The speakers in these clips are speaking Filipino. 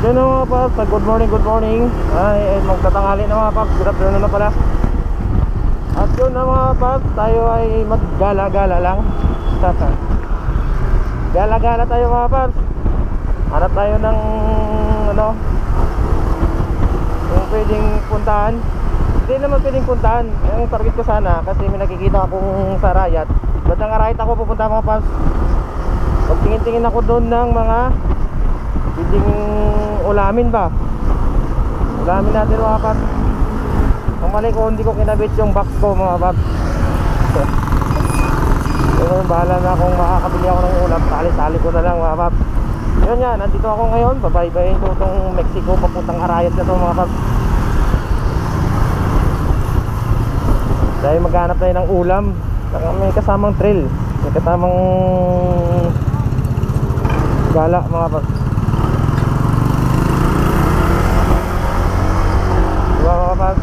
Yun na mga paps, good morning, good morning. Ay magtatanghali na mga paps, good afternoon na pala. At yun na mga paps, tayo ay maggala-gala lang. Gala-gala tayo mga paps. Hanap tayo ng ano, yung pwedeng puntahan. Hindi naman pwedeng puntahan. Yung target ko sana, kasi may nakikita akong sa Arayat. Ba't ang Arayat ako pupunta mga paps? Pagtingin-tingin ako doon ng mga pwedeng ulamin ba. Ulamin natin mga paps. Ang mali ko, hindi ko kinabit yung box ko mga paps. Pero bahala na kung makakabili ako ng ulam, tali-tali ko na lang mga paps. Yun yan, nandito ako ngayon. Babaybayin ko itong Mexico papuntang Arayat na ito mga paps. Dahil maghanap tayo ng ulam. May kasamang trail, may kasamang gala mga paps. Diba mga paps?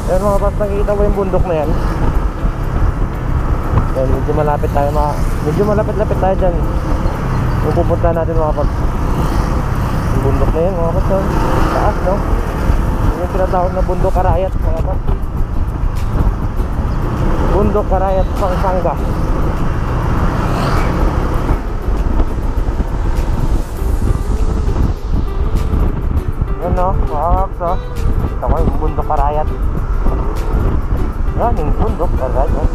Ayan mga paps, nakikita mo yung bundok na yan. Ayan, medyo malapit tayo medyo malapit-lapit tayo dyan. Yung pupunta natin mga paps, yung bundok na yan mga paps, oh. Taas no, yung tinatawag na bundok Arayat mga paps. Bundok Arayat Pampanga. Yan no mga paps, oh. Ito ko yung bundok Arayat. Yan yung bundok Arayat.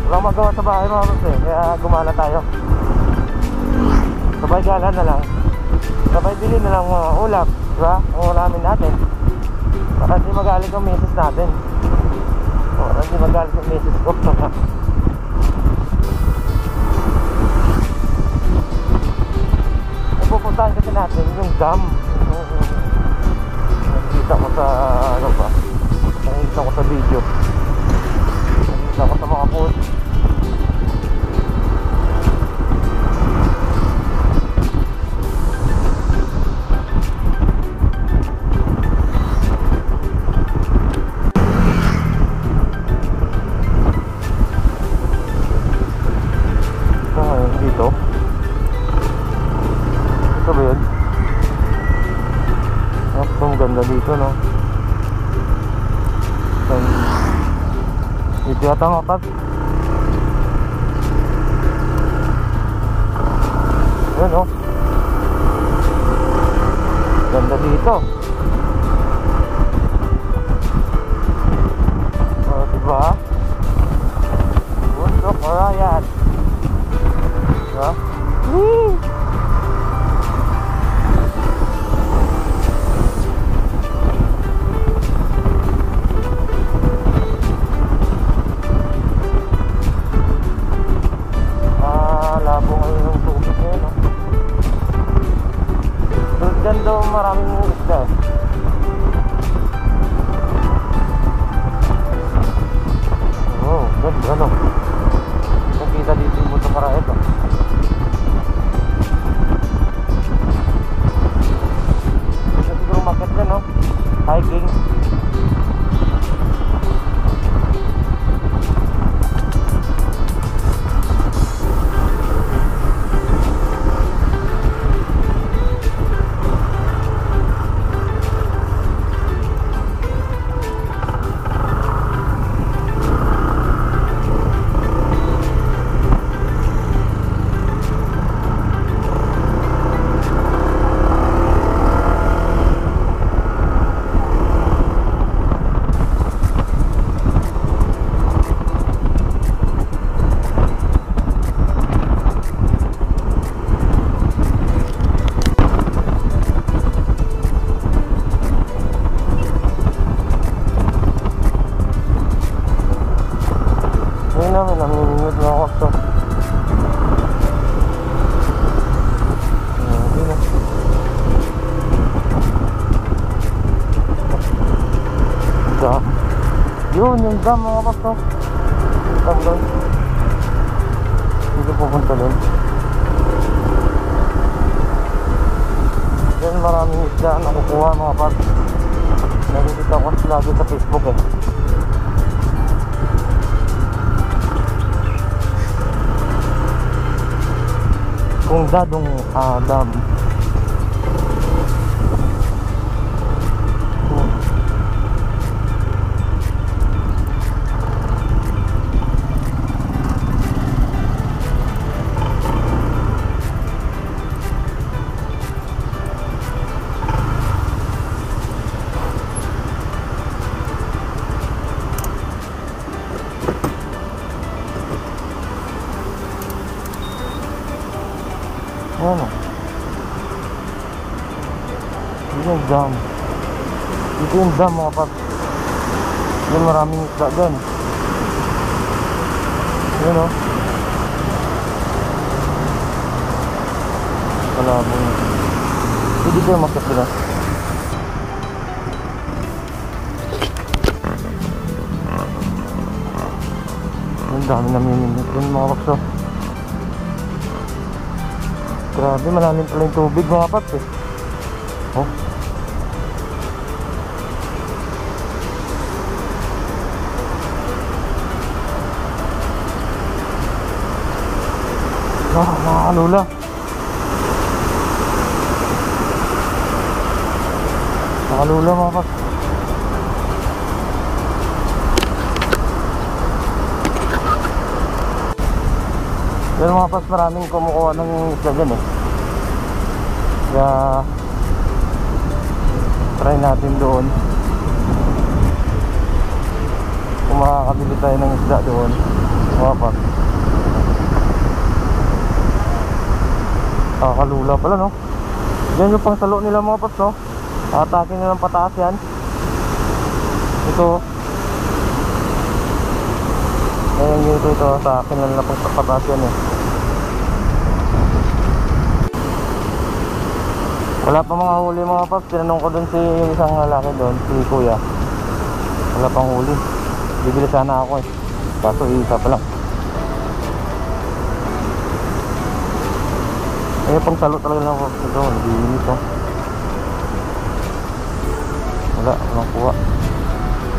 Walang magawa sa bahay mga paps eh, kaya gumala tayo. Sabay gala na lang, sabay bili na lang mga ulam, diba? Ang ulamin natin para hindi magalit yung misis natin, para hindi magalit yung misis ko. Pupuntahan kasi natin yung dam. Nakikita ko sa ano ba, nakikita ko sa video, nakikita ko sa mga post. dito. Ito ba yun? Ito maganda dito, no? Dito yata mga paps. Yun, oh. Ganda dito. Oh, diba? Bundok Arayat. Diba? Woo! Labo ngayon yung tubig ngayon, no? So, dyan daw maraming isda. Oh, ganda, no? Nakita dito yung Bundok Arayat, oh. Ito siguro market dyan, no? Hiking. Namimingwit na ako so. Dam. Yun yung dam mga kasto. Dam doon. Dito pupunta doon. Yan maraming isda na nakukuha mga pat. Nakikita ko lagi sa Facebook eh. Kung dadong dam. Ano? Dito yung dam. Dito yung dam mga paps. Yan maraming isda dyan. Yan o. Kalabong. Hindi kayo makit sila. Ang dami namimingit yun mga paps o. Grabe, malalim pala yung tubig mga paps eh. Oh. Nakakalula. Nakakalula mga paps. Pero mga paps, maraming kumukuha ng isla dyan eh. Kaya try natin doon kung makakabili tayo ng isda doon mga paps. Nakakalula pala no. Yan yung pang salo nila mga paps no. Atakin nilang pataas yan. Ito. Ayan yung ito sa akin lang na pang pataas yan eh. Wala pa mga huli mga paps. Tinanong ko dun si yung isang lalaki doon, si kuya. Wala pang huli. Bibili sana ako eh. Kaso isa pa lang. Eh pang salo talaga lang paps ito. Nagiinit oh. Walang kuha.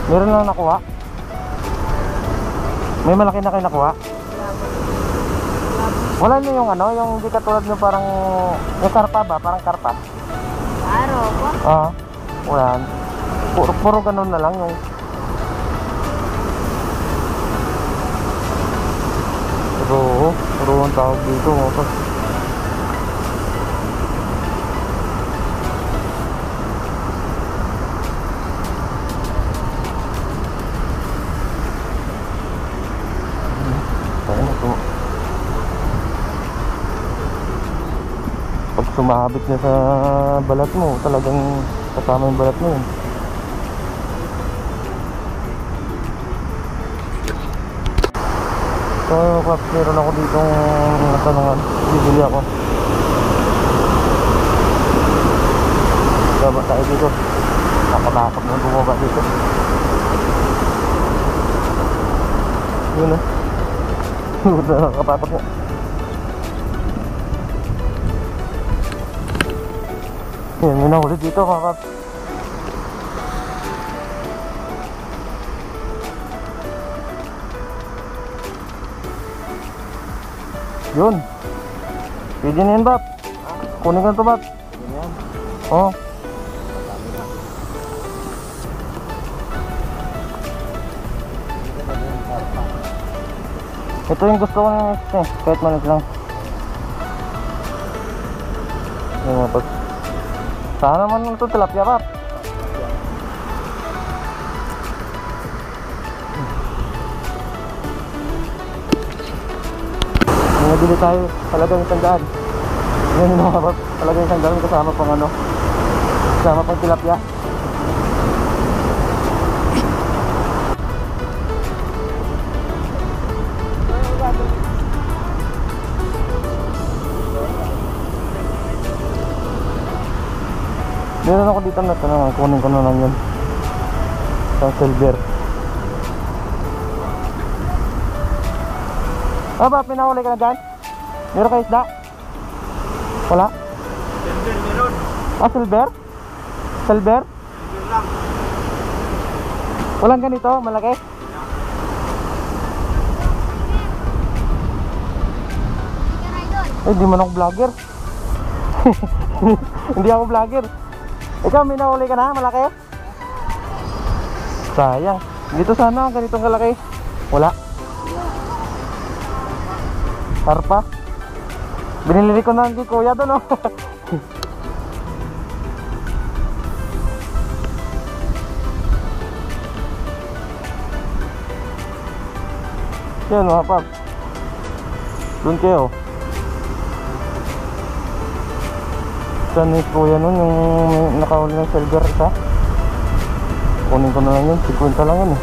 Meron lang nakuha. May malaki na kayo nakuha. Wala nyo yung ano, yung hindi katulad nyo parang, yung karpa ba? Parang karpa? Araw po. Oo. Wala. Puro ganun na lang yung... Puro ang tawag dito. Pag sumabit niya sa balat mo, talagang kasama yung balat mo yun. So Paps, meron ako ditong natanungan. Bibili ako. Baba tayo dito. Nakakapag na bumaba dito. Yun na. Nakakapakot nga. Yan, may nahuli dito mga Paps. Yun. Pwede na yan, Bap. Kunin ka na ito, Bap. Oo. Ito yung gusto ko ng kahit malit lang. Yan nga, Bap. Saan naman ito tilapia, Bap? Nabili tayo talagang isang yan yung mga Bap, talagang isang kasama pang ano, kasama pang tilapia. Meron ako dito na tanong, kunin ko na lang yun sa silver. Ah, Bap, pinahuli ka na dyan? Meron kayo isda? Wala? Silver meron. Ah, silver? Silver? Silver lang. Walang ganito, malaki? Eh, di man ako vlogger. Hindi ako vlogger. Ikaw, may nahuli ka na, malaki? Sayang. Dito sana, ganitong kalaki. Wala. Karpa. Binili ko na kay kuya doon, oh. Yan mga Paps. Doon kayo. Saan ni kuya nun yung nakahuli ng silver isa? Kunin ko na lang yun, 50 lang yun eh.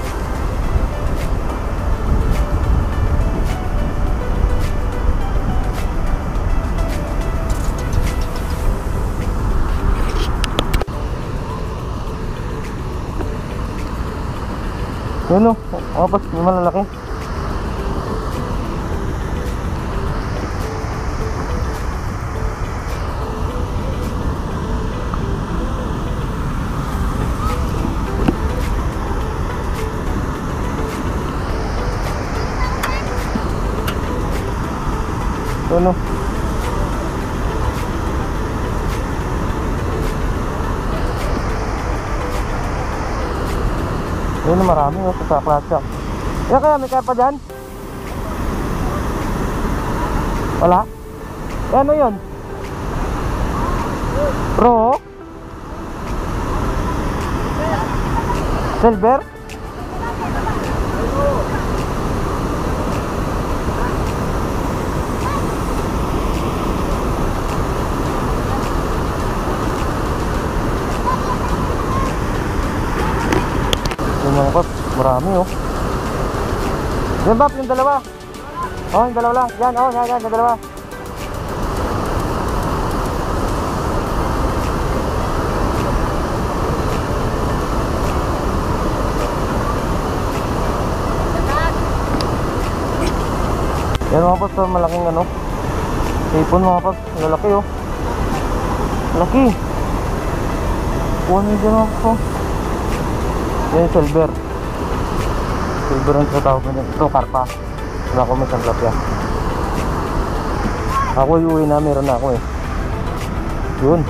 Yun o, Paps, may malalaki. Yun o. Yun o, marami o, sa platsa. Yan kaya, may karpa dyan? Wala? Eh, ano yun? Pro? Silver? Yung mga Paps, marami oh. Yan Bap, yung dalawa. Oh, yung dalawa lang. Yan, oh, yan, yung dalawa. Yan mga Paps, malaking ano, hipon mga Paps, lalaki oh. Laki. Kuha nyo dyan mga Paps. Yan yung silver. Silver ang tinatawag nyo. Ito karpa. Wala ko may sanglap yan. Ako uwi na, meron na ako eh. Yun.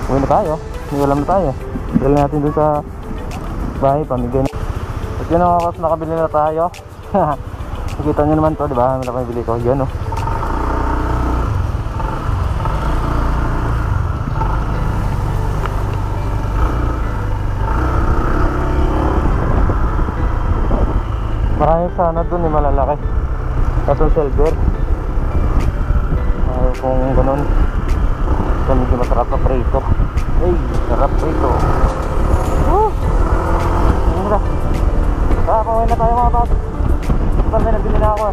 Uwi na tayo. May ulam na tayo. Dali natin doon sa bahay, pamigay na. At yun ako, nakabili na tayo. Nakita nyo naman to, diba? May nakabili ko. Yan oh. Marami sana dun eh, malalaki. Kaso silver. Ayaw kung ganun. Ito medyo masarap na prito. Ay, sarap prito. Woo! Ayun na. Pauwi na tayo mga paps. Ito may nabili na ako.